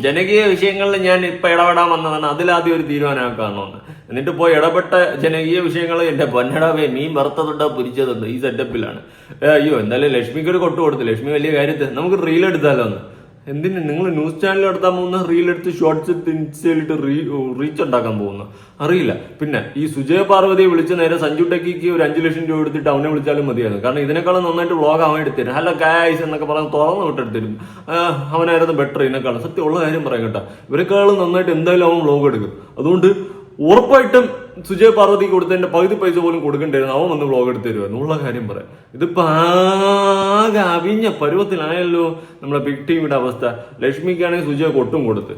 ജനകീയ വിഷയങ്ങളിൽ ഞാൻ ഇപ്പൊ ഇടപെടാൻ വന്നതാണ്, അതിലാദ്യം ഒരു തീരുമാനമാക്കാമെന്ന്. എന്നിട്ട് പോയി ഇടപെട്ട ജനകീയ വിഷയങ്ങൾ എന്റെ പൊന്നടാവേ മീൻ വറുത്തതുണ്ടോ പൊരിച്ചതുണ്ടോ ഈ സെറ്റപ്പിലാണ്. അയ്യോ, എന്തായാലും ലക്ഷ്മിക്ക് ഒരു കൊട്ടു കൊടുത്തു. ലക്ഷ്മി വലിയ കാര്യത്തിൽ നമുക്ക് റീൽ എടുത്താലോ എന്ന്. എന്തിന് നിങ്ങൾ ന്യൂസ് ചാനൽ എടുത്താൽ പോകുന്ന റീൽ എടുത്ത് ഷോർട്സ് ഇൻസ്റ്റയിലിട്ട് റീച്ച് ഉണ്ടാക്കാൻ പോകുന്നു അറിയില്ല. പിന്നെ ഈ സുജയ പാർവതിയെ വിളിച്ച് നേരെ സഞ്ജു ടെക്കിക്ക് ഒരു 5 ലക്ഷം രൂപ എടുത്തിട്ട് അവനെ വിളിച്ചാലും മതിയായിരുന്നു. കാരണം ഇതിനേക്കാളും നന്നായിട്ട് വ്ളോഗ് അവൻ എടുത്തരും. ഹലോ ഗായ്സ് എന്നൊക്കെ പറഞ്ഞ് തുറന്നു വിട്ടെടുത്തരും. അവനായിരുന്നു ബെറ്റർ. ഇതിനേക്കാളും സത്യമുള്ള കാര്യം പറയാം കേട്ടോ, ഇവരെക്കാളും നന്നായിട്ട് എന്തായാലും അവൻ വ്ളോഗ് എടുക്കും. അതുകൊണ്ട് ഉറപ്പായിട്ടും സുജയ പാർവതിക്ക് കൊടുത്തതിന്റെ പകുതി പൈസ പോലും കൊടുക്കേണ്ടിരുന്നു. അവൻ വന്ന് വ്ളോഗ് എടുത്ത് തരുമായിരുന്നു. ഉള്ള കാര്യം പറയാം. ഇതിപ്പോ ആകെ അവിഞ്ഞ പരുവത്തിലായല്ലോ നമ്മളെ ബിഗ് ടീമിന്റെ അവസ്ഥ. ലക്ഷ്മിക്കാണെങ്കിൽ സുജയ കൊട്ടും കൊടുത്ത്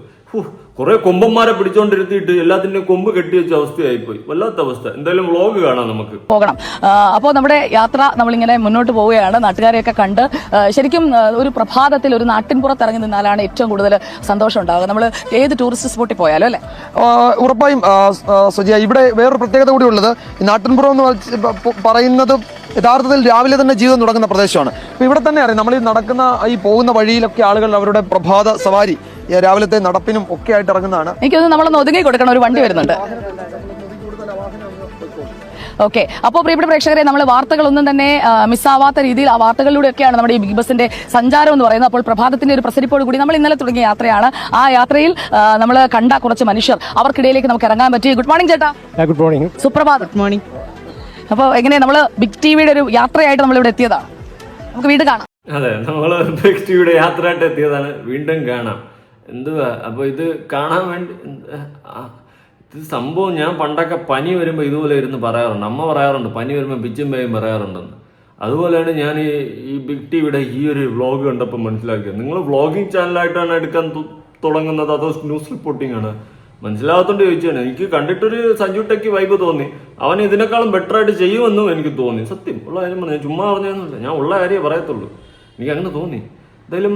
കുറെ കൊമ്പന്മാരെ പിടിച്ചോണ്ടിരുത്തിയിട്ട് എല്ലാത്തിന്റെയും കൊമ്പ് കെട്ടിവെച്ച അവസ്ഥയായിപ്പോയി. വല്ലാത്ത അവസ്ഥ. എന്തായാലും വ്ളോഗ് കാണാം നമുക്ക്. പോകണം. അപ്പോൾ നമ്മുടെ യാത്ര നമ്മളിങ്ങനെ മുന്നോട്ട് പോവുകയാണ്. നാട്ടുകാരെയൊക്കെ കണ്ട് ശരിക്കും ഒരു പ്രഭാതത്തിൽ ഒരു നാട്ടിൻപുറത്ത് ഇറങ്ങി നിന്നാലാണ് ഏറ്റവും കൂടുതൽ സന്തോഷം ഉണ്ടാകുക. നമ്മൾ ഏത് ടൂറിസ്റ്റ് സ്പോട്ടിൽ പോയാലും അല്ലേ? ഉറപ്പായും സുജിയ, ഇവിടെ വേറൊരു പ്രത്യേകത കൂടി ഉള്ളത്, ഈ നാട്ടിൻപുറം എന്ന് പറയുന്നത് യഥാർത്ഥത്തിൽ രാവിലെ തന്നെ ജീവിതം തുടങ്ങുന്ന പ്രദേശമാണ്. ഇപ്പൊ ഇവിടെ തന്നെ അറിയാം, നമ്മൾ ഈ നടക്കുന്ന ഈ പോകുന്ന വഴിയിലൊക്കെ ആളുകൾ അവരുടെ പ്രഭാത സവാരി രാവിലത്തെ നടപ്പിനും ഒക്കെ ആയിട്ട് ഇറങ്ങുന്നതാണ്. എനിക്കൊന്ന് നമ്മളൊന്ന് ഒതുങ്ങി കൊടുക്കണം, ഒരു വണ്ടി വരുന്നുണ്ട്. ഓക്കെ, അപ്പോൾ പ്രിയപ്പെട്ട പ്രേക്ഷകരെ, നമ്മൾ വാർത്തകളൊന്നും തന്നെ മിസ്സാവാത്ത രീതിയിൽ ആ വാർത്തകളിലൂടെയൊക്കെയാണ് നമ്മുടെ ഈ ബിഗ് ബസിന്റെ സഞ്ചാരം എന്ന് പറയുന്നത്. അപ്പോൾ പ്രഭാതത്തിന്റെ ഒരു പ്രസരിപ്പോട് കൂടി നമ്മൾ ഇന്നലെ തുടങ്ങിയ യാത്രയാണ്. ആ യാത്രയിൽ നമ്മൾ കണ്ട കുറച്ച് മനുഷ്യർ, അവർക്കിടയിലേക്ക് നമുക്ക് ഇറങ്ങാൻ പറ്റി. ഗുഡ് മോർണിംഗ് ചേട്ടാ. Good morning. സുപ്രഭാതം. Good morning. അപ്പോൾ എങ്ങനെ നമ്മൾ ബിഗ് ടിവിയുടെ ഒരു യാത്രയായിട്ട് നമ്മൾ ഇവിടെ എത്തിയതാണ്. നമുക്ക് വീണ്ടും കാണാം. അതെ, നമ്മൾ ബിഗ് ടിവിയുടെ യാത്രയായിട്ട് എത്തിയതാണ്. വീണ്ടും കാണാം. എന്തുവാ അപ്പൊ ഇത് കാണാൻ വേണ്ടി ഇത് സംഭവം ഞാൻ പണ്ടൊക്കെ പനി വരുമ്പോൾ ഇതുപോലെ ഇരുന്ന് പറയാറുണ്ട്. അമ്മ പറയാറുണ്ട് പനി വരുമ്പോൾ പിച്ചും പേയും പറയാറുണ്ടെന്ന്. അതുപോലെയാണ് ഞാൻ ഈ ബിഗ് ടിവിയുടെ ഈ ഒരു വ്ളോഗ് കണ്ടപ്പോൾ മനസ്സിലാക്കിയത്. നിങ്ങൾ വ്ളോഗിങ് ചാനലായിട്ടാണ് എടുക്കാൻ തുടങ്ങുന്നത് അതോ ന്യൂസ് റിപ്പോർട്ടിംഗ് ആണ്? മനസ്സിലാകത്തോണ്ട് ചോദിച്ചാണ്. എനിക്ക് കണ്ടിട്ടൊരു സഞ്ജു ടെക്കി വൈബ് തോന്നി. അവൻ ഇതിനേക്കാളും ബെറ്റർ ആയിട്ട് ചെയ്യുമെന്നും എനിക്ക് തോന്നി. സത്യം ഉള്ള കാര്യം പറഞ്ഞു, ചുമ്മാ പറഞ്ഞൊന്നുമില്ല, ഞാൻ ഉള്ള കാര്യമേ പറയത്തുള്ളൂ. എനിക്ക് അങ്ങനെ തോന്നി. എന്തായാലും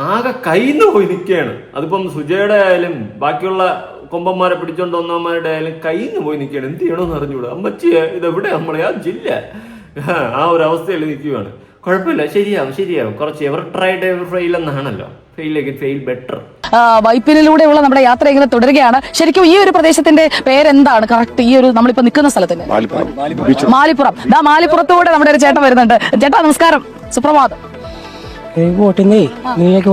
ആകെ കയ്യിന്ന് പോയി നിൽക്കുകയാണ്. അതിപ്പം സുജയുടെ ആയാലും ബാക്കിയുള്ള കൊമ്പന്മാരെ പിടിച്ചോണ്ട് വന്നവന്മാരുടെ ആയാലും കയ്യിന്ന് പോയി നിൽക്കുകയാണ്. എന്ത് ചെയ്യണമെന്ന് അറിഞ്ഞൂടാ. അമ്മച്ചിയെ ഇതെവിടെ നമ്മളെ ആ ജില്ല ആ ഒരു അവസ്ഥയിൽ നിൽക്കുകയാണ്. കുഴപ്പമില്ല, ശരിയാവും. കുറച്ച് എവർ ട്രൈഡ് എവർ ഫെയിൽ എന്നാണല്ലോ. Fail better. വൈപ്പിനിലൂടെയുള്ള നമ്മുടെ യാത്ര ഇങ്ങനെ തുടരുകയാണ്. ശരിക്കും ഈ ഒരു പ്രദേശത്തിന്റെ പേരെന്താണ് കറക്റ്റ്? ഈ ഒരു നമ്മളിപ്പോ നിൽക്കുന്ന സ്ഥലത്തിന്റെ മാലിപ്പുറം. മാലിപ്പുറത്തൂടെ നമ്മുടെ ഒരു ചേട്ടൻ വരുന്നുണ്ട്. ചേട്ടാ നമസ്കാരം, സുപ്രഭാതം. ബോട്ടിന്നേ മീനൊക്കെ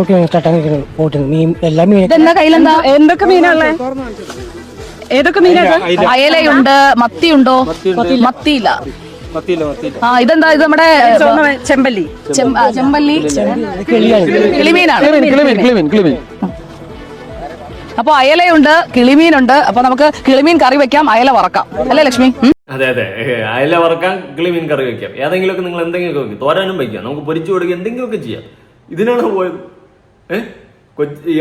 ഇതെന്താ കയ്യിലെന്താ? എന്തൊക്കെ മീനാണല്ലേ? ഏതൊക്കെ മീനാണ്? അയലയുണ്ട്, മത്തിയുണ്ടോ? മത്തിയില്ല. ഇതെന്താ? ഇത് നമ്മുടെ ചെമ്പല്ലി. കിളിമീനാണ്. അപ്പൊ അയലയുണ്ട്, കിളിമീനുണ്ട്. അപ്പൊ നമുക്ക് കിളിമീൻ കറി വെക്കാം, അയല വറക്കാം അല്ലേ ലക്ഷ്മി? അതെ അതെ, അയല വറക്കാൻ കിളി മീൻ കറി വെക്കാം, ഏതെങ്കിലുമൊക്കെ നിങ്ങൾ എന്തെങ്കിലുമൊക്കെ വെക്കും, തോരാനും വയ്ക്കാം, നമുക്ക് പൊരിച്ചു കൊടുക്കുക, എന്തെങ്കിലുമൊക്കെ ചെയ്യാം. ഇതിനാണ് പോയത്.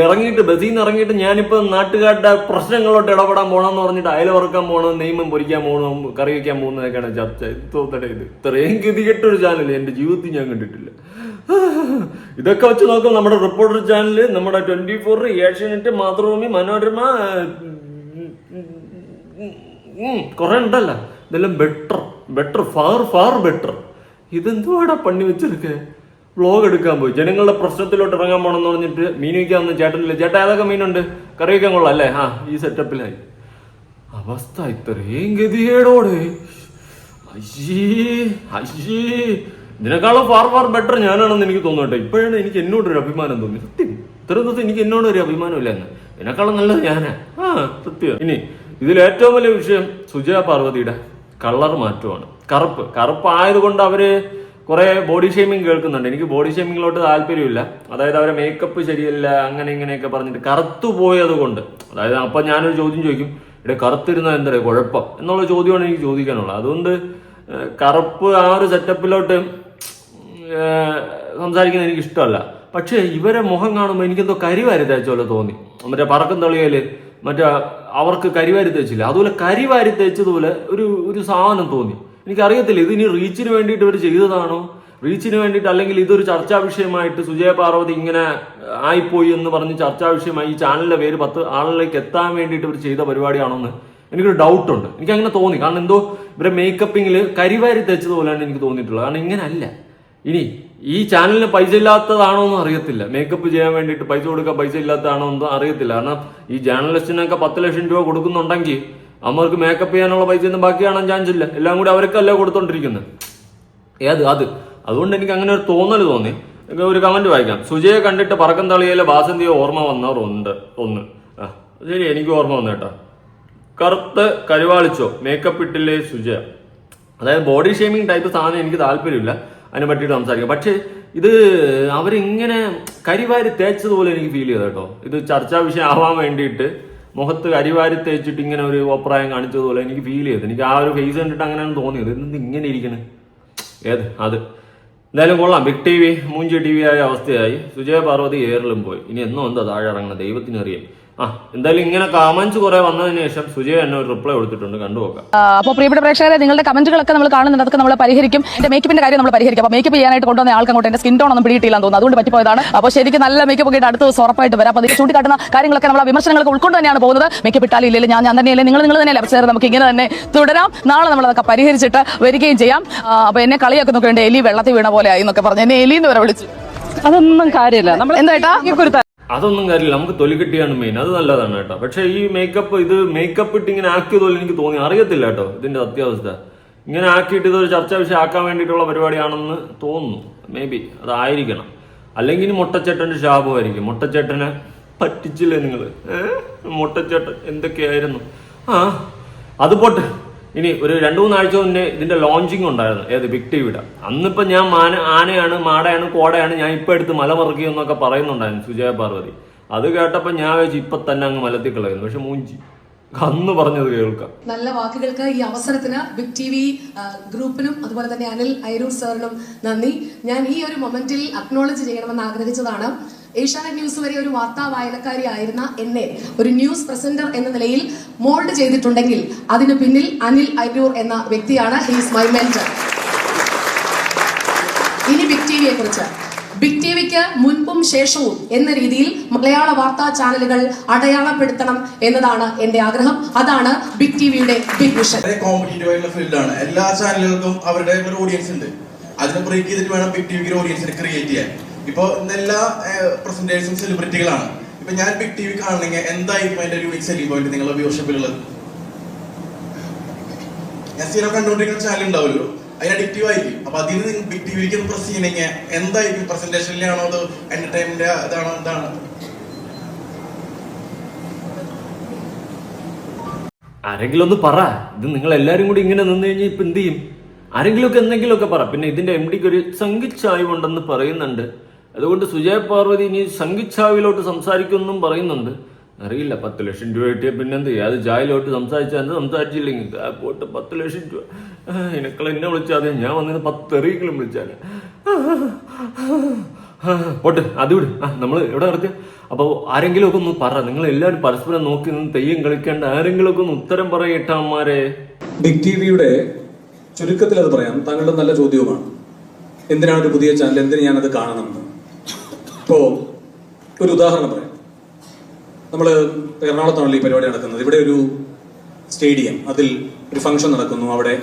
ഇറങ്ങിയിട്ട് ബസ്സിൽ നിന്ന് ഇറങ്ങിയിട്ട് ഞാനിപ്പോ നാട്ടുകാരുടെ പ്രശ്നങ്ങളോട്ട് ഇടപെടാൻ പോകണമെന്ന് പറഞ്ഞിട്ട് അയല വറക്കാൻ പോകണം, നെയ്മം പൊരിക്കാൻ പോകണം, കറി വെക്കാൻ പോകുന്നതൊക്കെയാണ് ചർച്ച. തോന്നട്ടെ, ഇത് ഇത്രയും ഗതികെട്ടൊരു ചാനൽ എന്റെ ജീവിതത്തിൽ ഞാൻ കണ്ടിട്ടില്ല. ഇതൊക്കെ വെച്ച് നോക്കും നമ്മുടെ റിപ്പോർട്ടർ ചാനല്, നമ്മുടെ 24, ഏഷ്യാനെറ്റ്, മാതൃഭൂമി, മനോരമ, കുറെ ഉണ്ടല്ലോ. ഇതെല്ലാം ബെറ്റർ, ഫാർ ബെറ്റർ. ഇതെന്തുവാടാ പണി വെച്ചെടുക്ക? വ്ളോഗ് എടുക്കാൻ പോയി, ജനങ്ങളുടെ പ്രശ്നത്തിലോട്ട് ഇറങ്ങാൻ പോണെന്ന് പറഞ്ഞിട്ട് മീൻ വയ്ക്കാൻ വന്ന ചേട്ടനില്ല. ചേട്ടാ ഏതൊക്കെ മീനുണ്ട്, കറി വയ്ക്കാൻ കൊള്ളാം അല്ലേ? ഈ സെറ്റപ്പിലായി അവസ്ഥ. ഇത്രയും ഗതികേടോടെ ഇതിനേക്കാളും ഫാർ ബെറ്റർ ഞാനാണെന്ന് എനിക്ക് തോന്നട്ടെ. ഇപ്പോഴാണ് എനിക്ക് എന്നോടൊരു അഭിമാനം തോന്നി. സത്യം, ഇത്ര ദിവസം എനിക്ക് എന്നോടൊരു അഭിമാനമില്ല എന്ന്. ഇതിനേക്കാളും നല്ലത് ഞാനാ. സത്യം. ഇനി ഇതിൽ ഏറ്റവും വലിയ വിഷയം സുജയ പാർവതിയുടെ കളർ മാറ്റമാണ്. കറുപ്പ് ആയതുകൊണ്ട് അവര് കുറെ ബോഡി ഷേമിങ് കേൾക്കുന്നുണ്ട്. എനിക്ക് ബോഡി ഷേമിങ്ങിലോട്ട് താല്പര്യമില്ല. അതായത് അവരെ മേക്കപ്പ് ശരിയല്ല, അങ്ങനെ ഇങ്ങനെയൊക്കെ പറഞ്ഞിട്ട് കറുത്തു പോയത് കൊണ്ട്. അതായത് അപ്പൊ ഞാനൊരു ചോദ്യം ചോദിക്കും, ഇവിടെ കറുത്തിരുന്ന എന്താ കുഴപ്പം എന്നുള്ള ചോദ്യമാണ് എനിക്ക് ചോദിക്കാനുള്ളത്. അതുകൊണ്ട് കറുപ്പ് ആ ഒരു സെറ്റപ്പിലോട്ട് സംസാരിക്കുന്നത് എനിക്ക് ഇഷ്ടമല്ല. പക്ഷെ ഇവരെ മുഖം കാണുമ്പോൾ എനിക്കെന്തോ കരിവാരി തേച്ച പോലെ തോന്നി. മറ്റേ പറക്കം തളിയല് അവർക്ക് കരിവാരി തേച്ചില്ല, അതുപോലെ കരിവാരി തേച്ചതുപോലെ ഒരു സാധനം തോന്നി. എനിക്കറിയത്തില്ല ഇതിനി റീച്ചിന് വേണ്ടിയിട്ട് ഇവർ ചെയ്തതാണോ, റീച്ചിന് വേണ്ടിയിട്ട്, അല്ലെങ്കിൽ ഇതൊരു ചർച്ചാ വിഷയമായിട്ട് സുജയ പാർവതി ഇങ്ങനെ ആയിപ്പോയി എന്ന് പറഞ്ഞ് ചർച്ചാ വിഷയമായി ഈ ചാനലിന്റെ പേര് 10 ആളിലേക്ക് എത്താൻ വേണ്ടിയിട്ട് ഇവർ ചെയ്ത പരിപാടിയാണോന്ന് എനിക്കൊരു ഡൗട്ടുണ്ട്. എനിക്ക് അങ്ങനെ തോന്നി. കാരണം എന്തോ ഇവരെ മേക്കപ്പിങ്ങിൽ കരിവാരി തേച്ചതുപോലെയാണ് എനിക്ക് തോന്നിയിട്ടുള്ളത്. കാരണം ഇങ്ങനെ അല്ല. ഇനി ഈ ചാനലിന് പൈസ ഇല്ലാത്തതാണോ എന്നും അറിയത്തില്ല, മേക്കപ്പ് ചെയ്യാൻ വേണ്ടിയിട്ട് പൈസ ഇല്ലാത്തതാണോ എന്നും അറിയത്തില്ല. കാരണം ഈ ജേർണലിസ്റ്റിനൊക്കെ 10 ലക്ഷം രൂപ കൊടുക്കുന്നുണ്ടെങ്കിൽ അവർക്ക് മേക്കപ്പ് ചെയ്യാനുള്ള പൈസ ഒന്നും ബാക്കി കാണാൻ ചാൻസ് ഇല്ല. എല്ലാം കൂടി അവർക്കല്ലേ കൊടുത്തോണ്ടിരിക്കുന്നത്. അതുകൊണ്ട് എനിക്ക് അങ്ങനെ ഒരു തോന്നി. ഒരു കമന്റ് വായിക്കാം. സുജയെ കണ്ടിട്ട് പറക്കം തളിയിലെ ബാസന്തിയെ ഓർമ്മ വന്നവർ ഒന്ന്. ശരി, എനിക്ക് ഓർമ്മ വന്നു കേട്ടോ. കറുത്ത് കരുവാളിച്ചോ, മേക്കപ്പ് ഇട്ടില്ലേ സുജയ. അതായത് ബോഡി ഷേമിങ് ടൈപ്പ് സാധനം എനിക്ക് താല്പര്യമില്ല, അതിനെ പറ്റിയിട്ട് സംസാരിക്കാം. പക്ഷെ ഇത് അവരിങ്ങനെ കരിവാരി തേച്ചതുപോലെ എനിക്ക് ഫീൽ ചെയ്ത കേട്ടോ. ഇത് ചർച്ചാ വിഷയം ആവാൻ വേണ്ടിയിട്ട് മുഖത്ത് കരിവാരി തേച്ചിട്ട് ഇങ്ങനെ ഒരു അഭിപ്രായം കാണിച്ചതുപോലെ എനിക്ക് ഫീൽ ചെയ്തത്. എനിക്ക് ആ ഒരു ഫേസ് കണ്ടിട്ട് അങ്ങനെയാണ് തോന്നിയത്. എന്ത് ഇങ്ങനെ ഇരിക്കണേ അത് എന്തായാലും കൊള്ളാം. ബിഗ് ടി വി മൂഞ്ചി ടി വി ആയ അവസ്ഥയായി. സുജയ പാർവതി എയറിലും പോയി. ഇനി എന്താ താഴെ ഇറങ്ങണം ദൈവത്തിനറിയാം. എന്തായാലും ഇങ്ങനെ കമന്റ്സ് കുറെ വന്നതിന് ശേഷം സുജയ എന്നെ ഒരു റിപ്ലൈ കൊടുത്തിട്ടുണ്ട്, കണ്ടുപോക്കാം. അപ്പോൾ പ്രിയപ്പെട്ട പ്രേക്ഷകരെ, നിങ്ങളുടെ കമന്റുകളൊക്കെ നമ്മൾ കാണുന്നുണ്ട്, അതൊക്കെ നമ്മൾ പരിഹരിക്കും. എന്റെ മേക്കപ്പിന്റെ കാര്യം നമ്മൾ പരിഹരിക്കും. അപ്പോൾ മേക്കപ്പ് ചെയ്യാനായിട്ട് കൊണ്ടുവന്ന ആൾക്ക് അങ്ങോട്ട് എന്റെ സ്കിൻ ടോൺ ഒന്നും പിടിയിട്ടില്ലെന്ന് തോന്നുന്നു, അതുകൊണ്ട് പറ്റിപ്പോയതാണ്. അപ്പോൾ ശരിക്കും നല്ല മേക്കപ്പ് ഒക്കെ അടുത്ത ദിവസം ഉറപ്പായിട്ട് വരാം. അപ്പോൾ അതിൽ ചൂണ്ടിക്കാട്ടുന്ന കാര്യങ്ങളൊക്കെ നമ്മൾ വിമർശനങ്ങളൊക്കെ ഉൾക്കൊണ്ട് തന്നെയാണ് പോകുന്നത്. മേക്കപ്പ് ഇട്ടാലും ഇല്ലെങ്കിൽ ഞാൻ തന്നെയല്ലേ, നിങ്ങൾ തന്നെയല്ലേ. അപ്പോൾ നമുക്ക് ഇങ്ങനെ തന്നെ തുടരാം. നാളെ നമ്മൾ അതൊക്കെ പരിഹരിച്ചിട്ട് വരികയും ചെയ്യാം. അപ്പോൾ എന്നെ കളിയൊക്കെ നോക്കേണ്ട എലി വെള്ളത്തിൽ വീണ പോലെ ആയി എന്നൊക്കെ പറഞ്ഞ് എന്നെ എലി എന്ന് വരെ വിളിച്ചു. അതൊന്നും കാര്യമില്ല. നമ്മൾ എന്തായിട്ടാ അതൊന്നും കാര്യമില്ല, നമുക്ക് തൊലി കിട്ടിയാണ് മെയിൻ. അത് നല്ലതാണ് കേട്ടോ. പക്ഷെ ഈ മേക്കപ്പ് ഇട്ട് ഇങ്ങനെ ആക്കിയതുപോലെ എനിക്ക് തോന്നി. അറിയത്തില്ല കേട്ടോ ഇതിന്റെ അത്യാവസ്ഥ. ഇങ്ങനെ ആക്കിയിട്ട് ഇതൊരു ചർച്ചാ വിഷയം ആക്കാൻ വേണ്ടിയിട്ടുള്ള പരിപാടിയാണെന്ന് തോന്നുന്നു. മേ ബി അതായിരിക്കണം. അല്ലെങ്കിൽ മുട്ടച്ചേട്ടന്റെ ശാപമായിരിക്കും. മുട്ടച്ചേട്ടനെ പറ്റിച്ചില്ലേ നിങ്ങള്? മുട്ടച്ചേട്ടൻ എന്തൊക്കെയായിരുന്നു. അത് പോട്ടെ. ഇനി ഒരു 2-3 ആഴ്ച മുന്നേ ഇതിന്റെ ലോഞ്ചിങ് ഉണ്ടായിരുന്നു. ഏത് ബിഗ് ടിവിയുടെ. അന്നിപ്പോ ഞാൻ ആനയാണ്, മാടയാണ്, കോടയാണ്, ഞാൻ ഇപ്പൊ എടുത്ത് മലമറക്കി എന്നൊക്കെ പറയുന്നുണ്ടായിരുന്നു സുജയ പാർവതി. അത് കേട്ടപ്പോ ഞാൻ വെച്ച് ഇപ്പൊ തന്നെ അങ്ങ് മലത്തി കളയുന്നു. പക്ഷെ മൂഞ്ചി അന്ന് പറഞ്ഞത് കേൾക്കാം. നല്ല വാക്കുകൾക്ക് ഈ അവസരത്തിന് ബിഗ് ടി വി ഗ്രൂപ്പിനും അതുപോലെ തന്നെ അനിൽ അയരൂർ സാറിനും നന്ദി. ഞാൻ ഈ ഒരു മൊമെന്റിൽ അക്നോളജ് ചെയ്യണമെന്ന് ആഗ്രഹിച്ചതാണ്. ഏഷ്യാനെറ്റ് ന്യൂസ് വരെ ഒരു വാർത്താ വായനക്കാരിയായിരുന്ന എന്നെ ഒരു ന്യൂസ് പ്രസന്റർ എന്ന നിലയിൽ മോൾഡ് ചെയ്തിട്ടുണ്ടെങ്കിൽ അതിന് പിന്നിൽ അനിൽ അയരൂർ എന്ന വ്യക്തിയാണ്. He's my mentor. ഇനി ബിഗ് ടി വിയെ കുറിച്ച്. ബിഗ് ടി വിക്ക് മുൻപും ശേഷവും എന്ന രീതിയിൽ മലയാള വാർത്താ ചാനലുകൾ അടയാളപ്പെടുത്തണം എന്നതാണ് എന്റെ ആഗ്രഹം. അതാണ് ബിഗ് ടി വിയുടെ ബിഗ് വിഷൻ. കോമ്പറ്റീറ്റീവ് ആയിട്ടുള്ള ഫീൽഡാണ്. എല്ലാ ചാനലുകൾക്കും അവരുടെ ഒരു ഓഡിയൻസ് ഉണ്ട്. അതിനെ ബ്രേക്ക് ചെയ്തിട്ട് വേണം ബിഗ് ടി വിക്ക് ഓഡിയൻസിനെ ക്രിയേറ്റ് ചെയ്യാൻ. ഇപ്പൊ എല്ലാ പ്രസന്റേഴ്സും സെലിബ്രിറ്റികളാണ്. ഇപ്പൊ ഞാൻ ബിഗ് ടി വി കാണണമെങ്കിൽ എന്തായിരിക്കും അതിന്റെ യൂണിക് സെല്ലിംഗ് പോയിന്റ് നിങ്ങളുടെ വ്യൂവർഷിപ്പിലുള്ളത്? ഞാൻ സ്ഥിരം കണ്ടുകൊണ്ടിരിക്കുന്ന ചാനൽ ഉണ്ടാവുമല്ലോ, അതിന് അഡിക്റ്റീവ് ആയിരിക്കും. അപ്പൊ അതിന് ബിഗ് ടി വിക്ക് പ്രസ് ചെയ്യണമെങ്കിൽ എന്തായിരിക്കും? പ്രസന്റേഷനിലാണോ, അതോ എന്റർടൈൻമെന്റ് അതാണോ, എന്താണ്? ആരെങ്കിലും ഒന്ന് പറ. ഇത് നിങ്ങൾ എല്ലാരും കൂടി ഇങ്ങനെ നിന്ന് കഴിഞ്ഞാൽ ഇപ്പൊ എന്ത് ചെയ്യും? ആരെങ്കിലുമൊക്കെ എന്തെങ്കിലുമൊക്കെ പറ. പിന്നെ ഇതിന്റെ MDക്ക് ഒരു സംഗീച്ചായ്വുണ്ടെന്ന് പറയുന്നുണ്ട്. അതുകൊണ്ട് സുജയ പാർവതി ഇനി സംഗീച്ചാവിലോട്ട് സംസാരിക്കുമെന്നും പറയുന്നുണ്ട്. അറിയില്ല. 10 ലക്ഷം രൂപ കിട്ടിയ പിന്നെന്ത് അത് ചായയിലോട്ട് സംസാരിച്ചാൽ സംസാരിച്ചില്ലെങ്കിൽ പോട്ട് 10 ലക്ഷം രൂപ എനക്കൾ എന്നെ വിളിച്ചാൽ ഞാൻ വന്നിട്ട് 10 എറിയെങ്കിലും വിളിച്ചാൽ പോട്ട് അത് വിട്. നമ്മൾ എവിടെ നടക്കുക? അപ്പോൾ ആരെങ്കിലും ഒക്കെ ഒന്ന് പറ. നിങ്ങൾ എല്ലാവരും പരസ്പരം നോക്കി നിന്ന് തെയ്യം കളിക്കേണ്ട ആരെങ്കിലും ഒക്കെ ഒന്ന് ഉത്തരം പറയട്ടന്മാരെ. ബിഗ് ടിവിയുടെ ചുരുക്കത്തിൽ അത് പറയാം, താങ്കളുടെ നല്ല ചോദ്യവുമാണ്. എന്തിനാണ് ഒരു പുതിയ ചാനൽ, എന്തിന് ഞാനത് കാണണമെന്ന്. ഇപ്പോൾ ഒരു ഉദാഹരണം പറയാം. നമ്മൾ എറണാകുളത്താണല്ലോ ഈ പരിപാടി നടക്കുന്നത്. ഇവിടെ ഒരു സ്റ്റേഡിയം, അതിൽ ഒരു ഫംഗ്ഷൻ നടക്കുന്നു, അവിടെ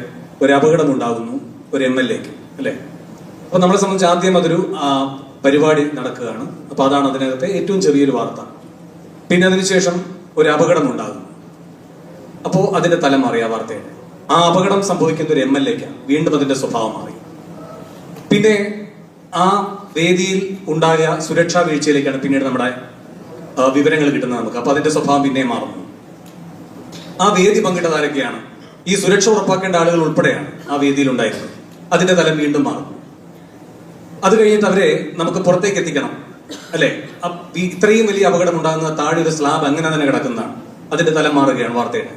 ഒരു അപകടം ഉണ്ടാകുന്നു ഒരു MLAക്ക്, അല്ലേ? അപ്പൊ നമ്മളെ സംബന്ധിച്ച് ആദ്യം അതൊരു പരിപാടി നടക്കുകയാണ്. അപ്പൊ അതാണ് അതിനകത്തെ ഏറ്റവും ചെറിയൊരു വാർത്ത. പിന്നെ അതിനുശേഷം ഒരു അപകടം ഉണ്ടാകുന്നു. അപ്പോൾ അതിന്റെ തല മാറി ആ വാർത്തയുടെ. ആ അപകടം സംഭവിക്കുന്ന ഒരു MLAക്കാണ്. വീണ്ടും അതിന്റെ സ്വഭാവം മാറി. പിന്നെ ആ വേദിയിൽ ഉണ്ടായ സുരക്ഷാ വീഴ്ചയിലേക്കാണ് പിന്നീട് നമ്മുടെ വിവരങ്ങൾ കിട്ടുന്നത് നമുക്ക്. അപ്പൊ അതിന്റെ സ്വഭാവം പിന്നെയും മാറുന്നു. ആ വേദി പങ്കിട്ടത് ആരൊക്കെയാണ്? ഈ സുരക്ഷ ഉറപ്പാക്കേണ്ട ആളുകൾ ഉൾപ്പെടെയാണ് ആ വേദിയിൽ ഉണ്ടായിരുന്നത്. അതിന്റെ തലം വീണ്ടും മാറുന്നു. അത് കഴിഞ്ഞിട്ട് അവരെ നമുക്ക് പുറത്തേക്ക് എത്തിക്കണം, അല്ലെ? ഇത്രയും വലിയ അപകടം ഉണ്ടാകുന്ന താഴെ ഒരു സ്ലാബ് അങ്ങനെ തന്നെ കിടക്കുന്നതാണ്. അതിന്റെ തലം മാറുകയാണ് വാർത്തയുടെ.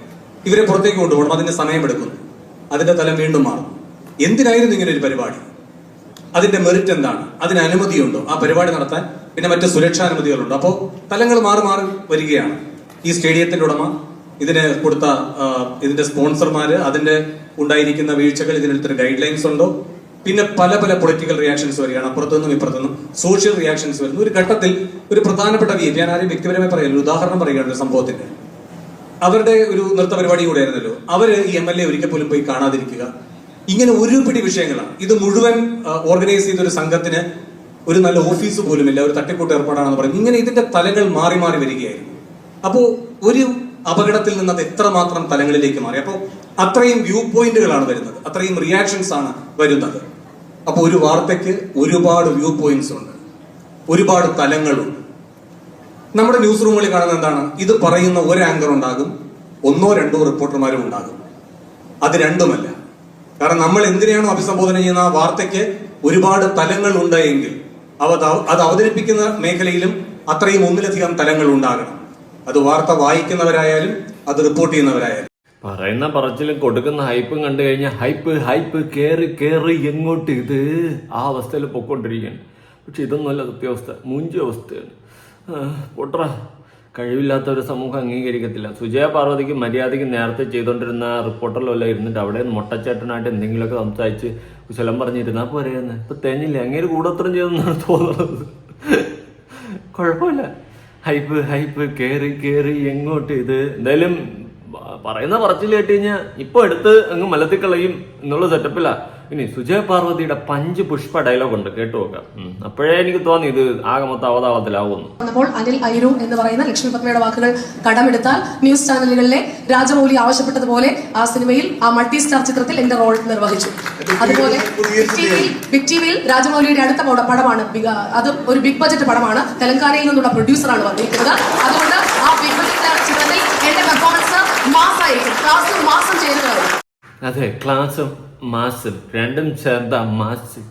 ഇവരെ പുറത്തേക്ക് കൊണ്ടുപോകണം, അതിന്റെ സമയമെടുക്കുന്നു. അതിന്റെ തലം വീണ്ടും മാറുന്നു. എന്തിനായിരുന്നു ഇങ്ങനെ ഒരു പരിപാടി? അതിന്റെ മെറിറ്റ് എന്താണ്? അതിന് അനുമതിയുണ്ടോ ആ പരിപാടി നടത്താൻ? പിന്നെ മറ്റ് സുരക്ഷാ അനുമതികളുണ്ടോ? അപ്പോൾ തലങ്ങൾ മാറി മാറി വരികയാണ്. ഈ സ്റ്റേഡിയത്തിന്റെ ഉടമ, ഇതിന് കൊടുത്ത ഇതിന്റെ സ്പോൺസർമാര്, അതിന്റെ ഉണ്ടായിരിക്കുന്ന വീഴ്ചകൾ, ഇതിനെടുത്തൊരു ഗൈഡ് ലൈൻസ് ഉണ്ടോ? പിന്നെ പല പല പൊളിറ്റിക്കൽ റിയാക്ഷൻസ് വരികയാണ്. അപ്പുറത്തുനിന്നും ഇപ്പുറത്തുനിന്നും സോഷ്യൽ റിയാക്ഷൻസ് വരുന്നു. ഒരു ഘട്ടത്തിൽ ഒരു പ്രധാനപ്പെട്ട ഞാൻ ആരെയും വ്യക്തിപരമായി പറയുന്നു, ഒരു ഉദാഹരണം പറയുകയാണ് ഒരു സംഭവത്തിന്റെ. അവരുടെ ഒരു നൃത്ത പരിപാടി കൂടെ ആയിരുന്നല്ലോ. അവര് ഈ MLA ഒരിക്കൽ പോലും പോയി കാണാതിരിക്കുക, ഇങ്ങനെ ഒരു പിടി വിഷയങ്ങളാണ്. ഇത് മുഴുവൻ ഓർഗനൈസ് ചെയ്ത ഒരു സംഘത്തിന് ഒരു നല്ല ഓഫീസ് പോലുമില്ല, ഒരു തട്ടിക്കൂട്ട് ഏർപ്പാടാണെന്ന് പറയും. ഇങ്ങനെ ഇതിന്റെ തലങ്ങൾ മാറി മാറി വരികയായിരുന്നു. അപ്പോ ഒരു അപകടത്തിൽ നിന്ന് അത് എത്രമാത്രം തലങ്ങളിലേക്ക് മാറി. അപ്പോൾ അത്രയും വ്യൂ പോയിന്റുകളാണ് വരുന്നത്, അത്രയും റിയാക്ഷൻസ് ആണ് വരുന്നത്. അപ്പോൾ ഒരു വാർത്തയ്ക്ക് ഒരുപാട് വ്യൂ പോയിന്റ്സ് ഉണ്ട്, ഒരുപാട് തലങ്ങളുണ്ട്. നമ്മുടെ ന്യൂസ് റൂമുകളിൽ കാണുന്നത് എന്താണ്? ഇത് പറയുന്ന ഒരു ആങ്കർ ഉണ്ടാകും, 1 or 2 റിപ്പോർട്ടർമാരും ഉണ്ടാകും. അത് രണ്ടുമല്ല. കാരണം നമ്മൾ എന്തിനാണോ അഭിസംബോധന ചെയ്യുന്ന ആ വാർത്തയ്ക്ക് ഒരുപാട് തലങ്ങൾ ഉണ്ട് എങ്കിൽ അത് അവതരിപ്പിക്കുന്ന മേഖലയിലും അത്രയും ഒന്നിലധികം തലങ്ങൾ ഉണ്ടാകണം. അത് വാർത്ത വായിക്കുന്നവരായാലും അത് റിപ്പോർട്ട് ചെയ്യുന്നവരായാലും. പറയുന്ന പറച്ചിലും കൊടുക്കുന്ന ഹൈപ്പും കണ്ടു കഴിഞ്ഞാൽ ഹൈപ്പ് കേറി എങ്ങോട്ട് ഇത് ആ അവസ്ഥയിൽ പൊക്കോണ്ടിരിക്കുകയാണ്. പക്ഷെ ഇതൊന്നുമല്ല സത്യാവസ്ഥ, മൂഞ്ചി അവസ്ഥയാണ്. പൊട്ര കഴിവില്ലാത്ത ഒരു സമൂഹം അംഗീകരിക്കത്തില്ല. സുജയ പാർവതിക്ക് മര്യാദയ്ക്ക് നേരത്തെ ചെയ്തുകൊണ്ടിരുന്ന റിപ്പോർട്ടറിലെല്ലാം ഇരുന്നിട്ട് അവിടെ മൊട്ടച്ചേട്ടനായിട്ട് എന്തെങ്കിലുമൊക്കെ സംസാരിച്ച് കുശലം പറഞ്ഞിരുന്നാൽ പോരെയെന്ന്. ഇപ്പൊ തേഞ്ഞില്ല, അങ്ങനെ കൂടോത്രം ചെയ്തെന്നാണ് തോന്നുന്നത്. കുഴപ്പമില്ല, ഹൈപ്പ് കേറി എങ്ങോട്ട് ഇത്. എന്തായാലും പറയുന്ന പറച്ചിൽ കേട്ട് കഴിഞ്ഞാൽ ഇപ്പൊ എടുത്ത് അങ്ങ് മലത്തിക്കളയും എന്നുള്ള സെറ്റപ്പില്ല. ഇനി സുജയ പാർവതിയുടെ 5 പുഷ്പ ഡയലോഗ് ഉണ്ട്, കേട്ടു നോക്കാം. അപ്പോഴേ എനിക്ക് തോന്നി ഇത് ആകെ മൊത്തം അവതാളത്തിലാവുന്നു. അപ്പോൾ അനിൽ അയ്യൂർ എന്ന് പറയുന്ന ലക്ഷ്മി പത്മയുടെ വാക്കുകൾ കടമെടുത്താൽ ന്യൂസ് ചാനലുകളിലെ രാജമൗലി ആവശ്യപ്പെട്ടതുപോലെ ആ സിനിമയിൽ, ആ മൾട്ടി സ്റ്റാർ ചിത്രത്തിൽ എന്റെ റോൾ നിർവഹിച്ചു. അതുപോലെ ബിഗ് ടിവിയിൽ രാജമൗലിയുടെ അടുത്ത പടമാണ്, അതും ഒരു ബിഗ് ബജറ്റ് പടമാണ്. തെലങ്കാനയിൽ നിന്നുള്ള പ്രൊഡ്യൂസറാണ് വന്നിരിക്കുന്നത്. അതുകൊണ്ട് ആ ബിഗ് ബജറ്റ് ചിത്രത്തിൽ എന്റെ പെർഫോമൻസ് മാസായിരിക്കും. ക്ലാസും മാസം ചേരുന്നതായിരിക്കും. അതെ, ക്ലാസും മാസും രണ്ടും ചേർന്ന മാസ്.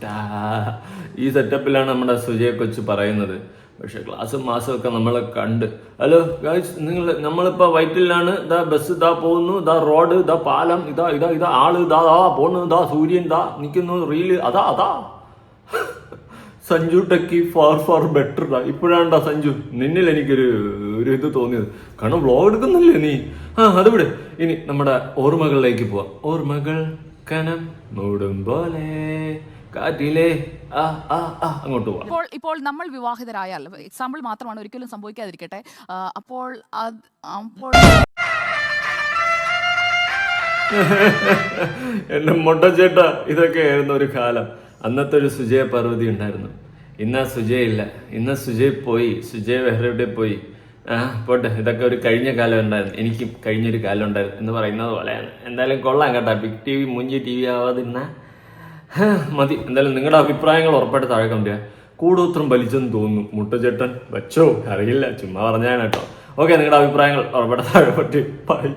ഈ സെറ്റപ്പിലാണ് നമ്മുടെ സുജയ കൊച്ചു പറയുന്നത്. പക്ഷെ ക്ലാസ്സും മാസും ഒക്കെ നമ്മൾ കണ്ട്. ഹലോ ഗൈസ്, നമ്മളിപ്പോ വൈറ്റിലാണ്, ഇതാ ബസ് ഇതാ പോകുന്നു, ഇതാ റോഡ്, ഇതാ പാലം, ഇതാ ആള്, ഇതാ പോണു, ഇതാ സൂര്യൻ, ഇതാ നിൽക്കുന്നു, റീല്, അതാ സഞ്ജു ടെക്കി ഫാർ ബെറ്റർ. ഇപ്പോഴാണ്ടാ സഞ്ജു നിന്നിൽ എനിക്കൊരു ഇത് തോന്നിയത്. കാരണം വ്ലോഗ് എടുക്കുന്നില്ലേ നീ? അത് വിട്. ഇനി നമ്മുടെ ഓർമ്മകളിലേക്ക് പോവാം. ഓർമ്മകൾ കനം മൂടും പോലെ കാറ്റിലെ അങ്ങോട്ട് പോവാം. ഇപ്പോൾ നമ്മൾ വിവാഹിതരായാൽ, എക്സാമ്പിൾ മാത്രമാണ്, ഒരിക്കലും സംഭവിക്കാതിരിക്കട്ടെ. അപ്പോൾ എന്റെ മൊട്ടച്ചേട്ടാ, ഇതൊക്കെയായിരുന്നു ഒരു കാലം. അന്നത്തെ ഒരു സുജയ പാർവതി ഉണ്ടായിരുന്നു. ഇന്ന് ആ സുജയ ഇല്ല. ഇന്ന് സുജയ് പോയി, സുജയ് വേറെ എവിടെ പോയി. പോട്ടെ, ഇതൊക്കെ ഒരു കഴിഞ്ഞ കാലം ഉണ്ടായിരുന്നു. എനിക്കും കഴിഞ്ഞൊരു കാലം ഉണ്ടായിരുന്നു എന്ന് പറയുന്നത് പോലെയാണ്. എന്തായാലും കൊള്ളാം കേട്ടോ. ബിഗ് ടി വി മുഞ്ചി TV ആവാതിരുന്ന മതി. എന്തായാലും നിങ്ങളുടെ അഭിപ്രായങ്ങൾ ഉറപ്പായിട്ട് താഴെ കമന്റ് ചെയ്യുക. കൂടോത്രം വലിച്ചെന്ന് തോന്നുന്നു മുട്ടച്ചേട്ടൻ, വെച്ചോ അറിയില്ല, ചുമ്മാ പറഞ്ഞാണ് കേട്ടോ. ഓക്കെ, നിങ്ങളുടെ അഭിപ്രായങ്ങൾ ഉറപ്പായിട്ട് താഴെ പറ്റി. ബൈ.